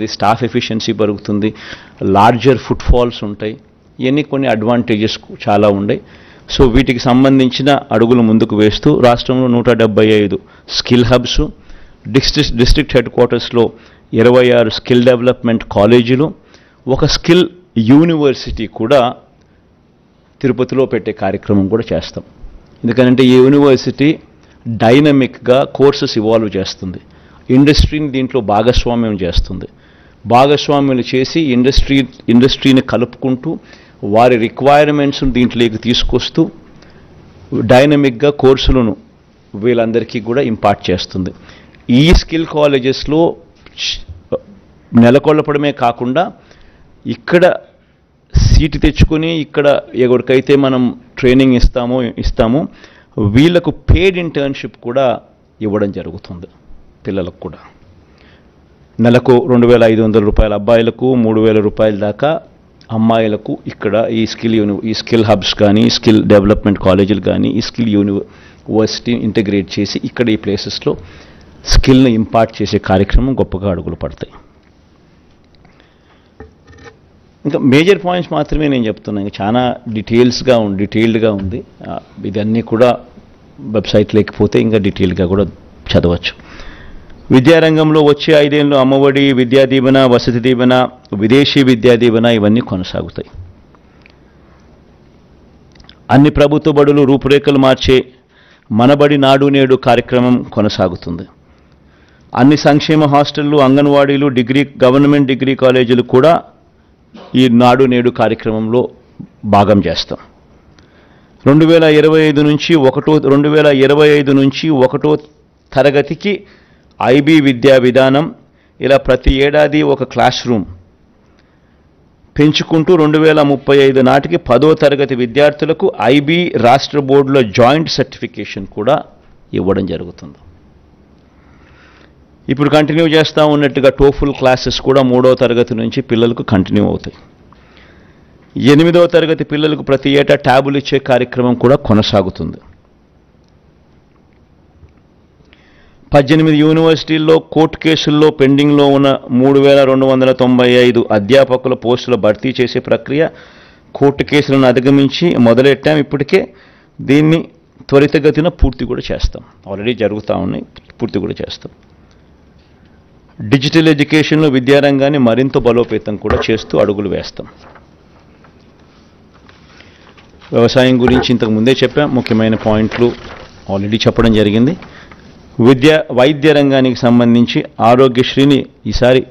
పెరుగుతుంది, staff efficiency పెరుగుతుంది, larger foot falls ఉంటాయి. ఇవన్నీ కొన్ని అడ్వాంటేజెస్ చాలా ఉన్నాయి. సో వీటికి సంబంధించిన అడుగులు ముందుకు వేస్తూ రాష్ట్రంలో 175 స్కిల్ హబ్స్, డిస్ట్రిక్ట్ హెడ్ క్వార్టర్స్లో 26 స్కిల్ డెవలప్మెంట్ కాలేజీలు, ఒక స్కిల్ యూనివర్సిటీ కూడా తిరుపతిలో పెట్టే కార్యక్రమం కూడా చేస్తాం. ఎందుకంటే ఈ యూనివర్సిటీ డైనమిక్గా కోర్సెస్ ఇవాల్వ్ చేస్తుంది, ఇండస్ట్రీని దీంట్లో భాగస్వామ్యం చేస్తుంది. భాగస్వామ్యాలు చేసి ఇండస్ట్రీని కలుపుకుంటూ వారి రిక్వైర్మెంట్స్ను దీంట్లోకి తీసుకొస్తూ డైనమిక్గా కోర్సులను వీళ్ళందరికీ కూడా ఇంపార్ట్ చేస్తుంది. ఈ స్కిల్ కాలేజెస్లో నెలకొల్పడమే కాకుండా ఇక్కడ సీటు తెచ్చుకొని ఇక్కడ ఎవరికైతే మనం ట్రైనింగ్ ఇస్తామో వీళ్ళకు పెయిడ్ ఇంటర్న్షిప్ కూడా ఇవ్వడం జరుగుతుంది. పిల్లలకు కూడా నెలకు 2,500 రూపాయలు అబ్బాయిలకు, 3,000 రూపాయల దాకా అమ్మాయిలకు ఇక్కడ ఈ స్కిల్ హబ్స్ కానీ, స్కిల్ డెవలప్మెంట్ కాలేజీలు కానీ, ఈ స్కిల్ యూనివర్సిటీ ఇంటిగ్రేట్ చేసి ఇక్కడ ఈ ప్లేసెస్లో స్కిల్ని ఇంపార్ట్ చేసే కార్యక్రమం గొప్పగా అడుగులు పడతాయి. ఇంకా మేజర్ పాయింట్స్ మాత్రమే నేను చెప్తున్నాను, ఇంకా చాలా డీటెయిల్డ్గా ఉంది. ఇదన్నీ కూడా వెబ్సైట్ లేకపోతే ఇంకా డీటెయిల్గా కూడా చదవచ్చు. విద్యారంగంలో వచ్చే 5 ఏళ్ళు అమ్మఒడి, విద్యా దీవెన, వసతి దీవెన, విదేశీ విద్యా దీవెన ఇవన్నీ కొనసాగుతాయి. అన్ని ప్రభుత్వ బడులు రూపురేఖలు మార్చే మనబడి నాడు నేడు కార్యక్రమం కొనసాగుతుంది. అన్ని సంక్షేమ హాస్టళ్లు, అంగన్వాడీలు, గవర్నమెంట్ డిగ్రీ కాలేజీలు కూడా ఈ నాడు నేడు కార్యక్రమంలో భాగం చేస్తాం. 2025 నుంచి 1వ తరగతికి ఐబీ విద్యా విధానం, ఇలా ప్రతి ఏడాది ఒక క్లాస్ రూమ్ పెంచుకుంటూ 2035 నాటికి 10వ తరగతి విద్యార్థులకు ఐబీ రాష్ట్ర బోర్డులో జాయింట్ సర్టిఫికేషన్ కూడా ఇవ్వడం జరుగుతుంది. ఇప్పుడు కంటిన్యూ చేస్తూ ఉన్నట్టుగా టోఫుల్ క్లాసెస్ కూడా 3వ తరగతి నుంచి పిల్లలకు కంటిన్యూ అవుతాయి. 8వ తరగతి పిల్లలకు ప్రతి ఏటా ట్యాబులు ఇచ్చే కార్యక్రమం కూడా కొనసాగుతుంది. 18 యూనివర్సిటీల్లో కోర్టు కేసుల్లో పెండింగ్లో ఉన్న 3,295 అధ్యాపకుల పోస్టుల భర్తీ చేసే ప్రక్రియ కోర్టు కేసులను అధిగమించి మొదలెట్టాం. ఇప్పటికే దీన్ని త్వరితగతిన పూర్తి కూడా చేస్తాం. ఆల్రెడీ జరుగుతూ ఉన్నాయి, పూర్తి కూడా చేస్తాం. డిజిటల్ ఎడ్యుకేషన్లో విద్యారంగాన్ని మరింత బలోపేతం కూడా చేస్తూ అడుగులు వేస్తాం. వ్యవసాయం గురించి ఇంతకు ముందే చెప్పాం, ముఖ్యమైన పాయింట్లు ఆల్రెడీ చెప్పడం జరిగింది. వైద్య రంగానికి సంబంధించి ఆరోగ్యశ్రీని ఈసారి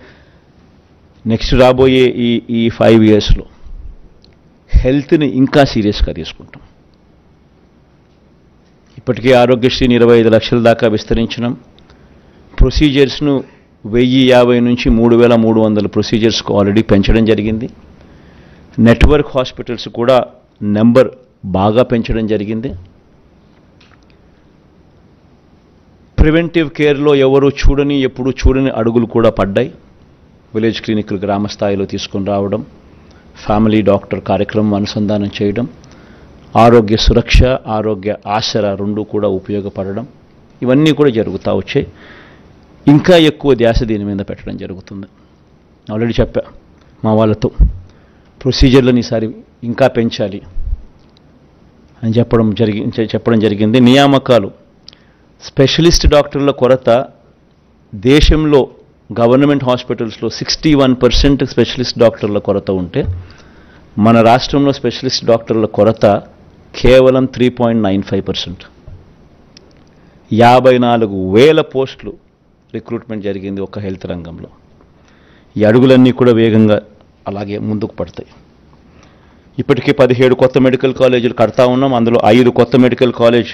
నెక్స్ట్ రాబోయే ఈ 5 ఇయర్స్లో హెల్త్ని ఇంకా సీరియస్గా తీసుకుంటాం. ఇప్పటికే ఆరోగ్యశ్రీని 25 లక్షల దాకా విస్తరించినాం. ప్రొసీజర్స్ను 1,050 నుంచి 3,300 ప్రొసీజర్స్కు ఆల్రెడీ పెంచడం జరిగింది. నెట్వర్క్ హాస్పిటల్స్ కూడా నెంబర్ బాగా పెంచడం జరిగింది. ప్రివెంటివ్ కేర్లో ఎప్పుడు చూడని అడుగులు కూడా పడ్డాయి. విలేజ్ క్లినిక్లు గ్రామ స్థాయిలో తీసుకొని రావడం, ఫ్యామిలీ డాక్టర్ కార్యక్రమం అనుసంధానం చేయడం, ఆరోగ్య సురక్ష, ఆరోగ్య ఆసరా 2 కూడా ఉపయోగపడడం, ఇవన్నీ కూడా జరుగుతూ వచ్చాయి. ఇంకా ఎక్కువ ధ్యాస దీని మీద పెట్టడం జరుగుతుంది. ఆల్రెడీ చెప్పా మా వాళ్ళతో, ప్రొసీజర్లను ఈసారి ఇంకా పెంచాలి అని చెప్పడం జరిగింది. నియామకాలు, స్పెషలిస్ట్ డాక్టర్ల కొరత దేశంలో గవర్నమెంట్ హాస్పిటల్స్లో 61% స్పెషలిస్ట్ డాక్టర్ల కొరత ఉంటే మన రాష్ట్రంలో స్పెషలిస్ట్ డాక్టర్ల కొరత కేవలం 3.95%. 54,000 పోస్టులు రిక్రూట్మెంట్ జరిగింది ఒక హెల్త్ రంగంలో. ఈ అడుగులన్నీ కూడా వేగంగా అలాగే ముందుకు పడతాయి. ఇప్పటికే 17 కొత్త మెడికల్ కాలేజీలు కడతా ఉన్నాం. అందులో 5 కొత్త మెడికల్ కాలేజ్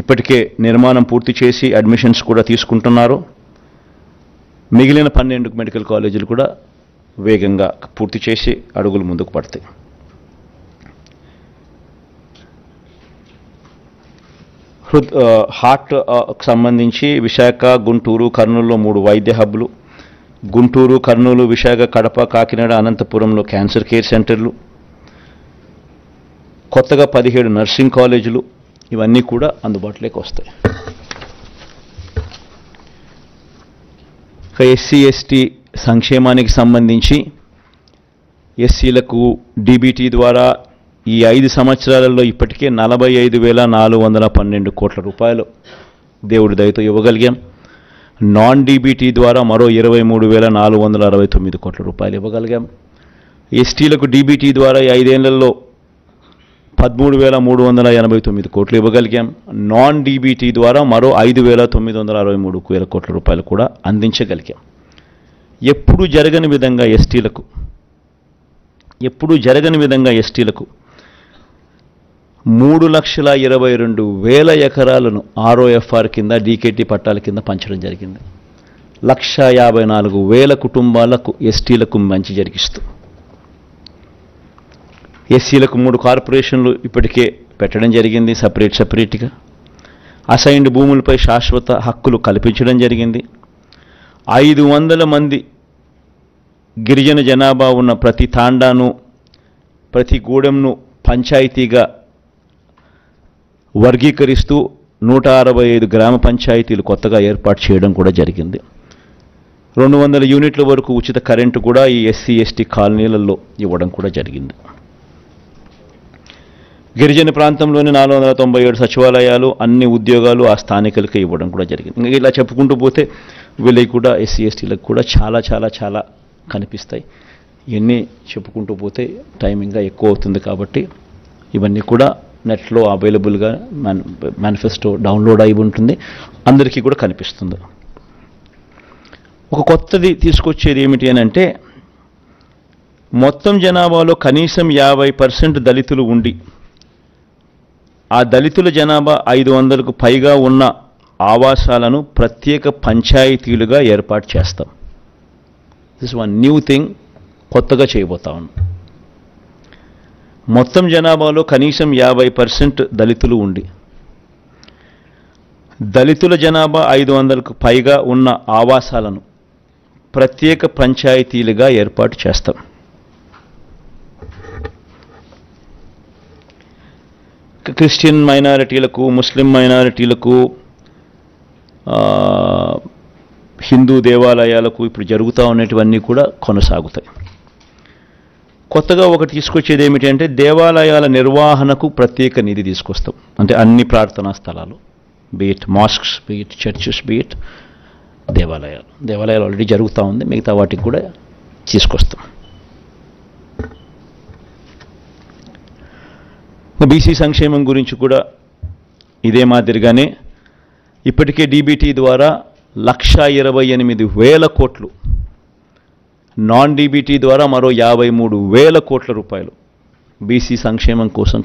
ఇప్పటికే నిర్మాణం పూర్తి చేసి అడ్మిషన్స్ కూడా తీసుకుంటున్నారు. మిగిలిన 12 మెడికల్ కాలేజీలు కూడా వేగంగా పూర్తి చేసి అడుగులు ముందుకు పడతాయి. హార్ట్ సంబంధించి విశాఖ, గుంటూరు, కర్నూలులో 3 వైద్య హబ్లు, గుంటూరు, కర్నూలు, విశాఖ, కడప, కాకినాడ, అనంతపురంలో క్యాన్సర్ కేర్ సెంటర్లు, కొత్తగా 17 నర్సింగ్ కాలేజీలు, ఇవన్నీ కూడా అందుబాటులోకి వస్తాయి. ఎస్సీ ఎస్టీ సంక్షేమానికి సంబంధించి ఎస్సీలకు డీబీటీ ద్వారా ఈ 5 సంవత్సరాలలో ఇప్పటికే 45,412 కోట్ల రూపాయలు దేవుడి దయతో ఇవ్వగలిగాం. నాన్ డీబీటీ ద్వారా మరో 23,469 కోట్ల రూపాయలు ఇవ్వగలిగాం. ఎస్టీలకు డీబీటీ ద్వారా 5 ఏళ్లలో 13,389 కోట్లు ఇవ్వగలిగాం. నాన్ డీబీటీ ద్వారా మరో 5,963 కోట్ల రూపాయలు కూడా అందించగలిగాం. ఎప్పుడు జరగని విధంగా ఎస్టీలకు 3,22,000 ఎకరాలను ROFR కింద డీకేటీ పట్టాల కింద పంచడం జరిగింది. 1,54,000 కుటుంబాలకు ఎస్టీలకు మంచి జరిగిస్తూ ఎస్సీలకు 3 కార్పొరేషన్లు ఇప్పటికే పెట్టడం జరిగింది. సపరేట్గా అసైన్డ్ భూములపై శాశ్వత హక్కులు కల్పించడం జరిగింది. 500 మంది గిరిజన జనాభా ఉన్న ప్రతి తాండాను, ప్రతి గూడెంను పంచాయతీగా వర్గీకరిస్తూ 165 గ్రామ పంచాయతీలు కొత్తగా ఏర్పాటు చేయడం కూడా జరిగింది. 200 యూనిట్ల వరకు ఉచిత కరెంటు కూడా ఈ ఎస్సీ ఎస్టీ కాలనీలలో ఇవ్వడం కూడా జరిగింది. గిరిజన ప్రాంతంలోని 497 సచివాలయాలు, అన్ని ఉద్యోగాలు ఆ స్థానికులకే ఇవ్వడం కూడా జరిగింది. ఇంకా ఇలా చెప్పుకుంటూ పోతే వీళ్ళకి కూడా ఎస్సీ ఎస్టీలకు కూడా చాలా చాలా చాలా కనిపిస్తాయి. ఇవన్నీ చెప్పుకుంటూ పోతే టైం ఇంకా ఎక్కువ అవుతుంది కాబట్టి ఇవన్నీ కూడా నెట్లో అవైలబుల్గా మేనిఫెస్టో డౌన్లోడ్ అయి ఉంటుంది, అందరికీ కూడా కనిపిస్తుంది. ఒక కొత్తది తీసుకొచ్చేది ఏమిటి అని అంటే, మొత్తం జనాభాలో కనీసం 50% దళితులు ఉండి ఆ దళితుల జనాభా 500కు పైగా ఉన్న ఆవాసాలను ప్రత్యేక పంచాయతీలుగా ఏర్పాటు చేస్తాం. దిస్ వన్ న్యూ థింగ్, కొత్తగా చేయబోతా ఉన్నాం. మొత్తం జనాభాలో కనీసం 50% దళితులు ఉండి దళితుల జనాభా 500కు పైగా ఉన్న ఆవాసాలను ప్రత్యేక పంచాయతీలుగా ఏర్పాటు చేస్తాం. క్రిస్టియన్ మైనారిటీలకు, ముస్లిం మైనారిటీలకు, హిందూ దేవాలయాలకు ఇప్పుడు జరుగుతూ ఉన్నటువన్నీ కూడా కొనసాగుతాయి. కొత్తగా ఒకటి తీసుకొచ్చేది ఏమిటి అంటే, దేవాలయాల నిర్వహణకు ప్రత్యేక నిధి తీసుకొస్తాం. అంటే అన్ని ప్రార్థనా స్థలాలు, beat masks, beat churches, beat దేవాలయాలు ఆల్రెడీ జరుగుతూ ఉంది, మిగతా వాటికి కూడా తీసుకొస్తాం. బీసీ సంక్షేమం గురించి కూడా ఇదే మాదిరిగానే ఇప్పటికే డీబీటీ ద్వారా 1,28,000 కోట్లు, నాన్ డీబీటీ ద్వారా మరో 53,000 కోట్ల రూపాయలు బీసీ సంక్షేమం కోసం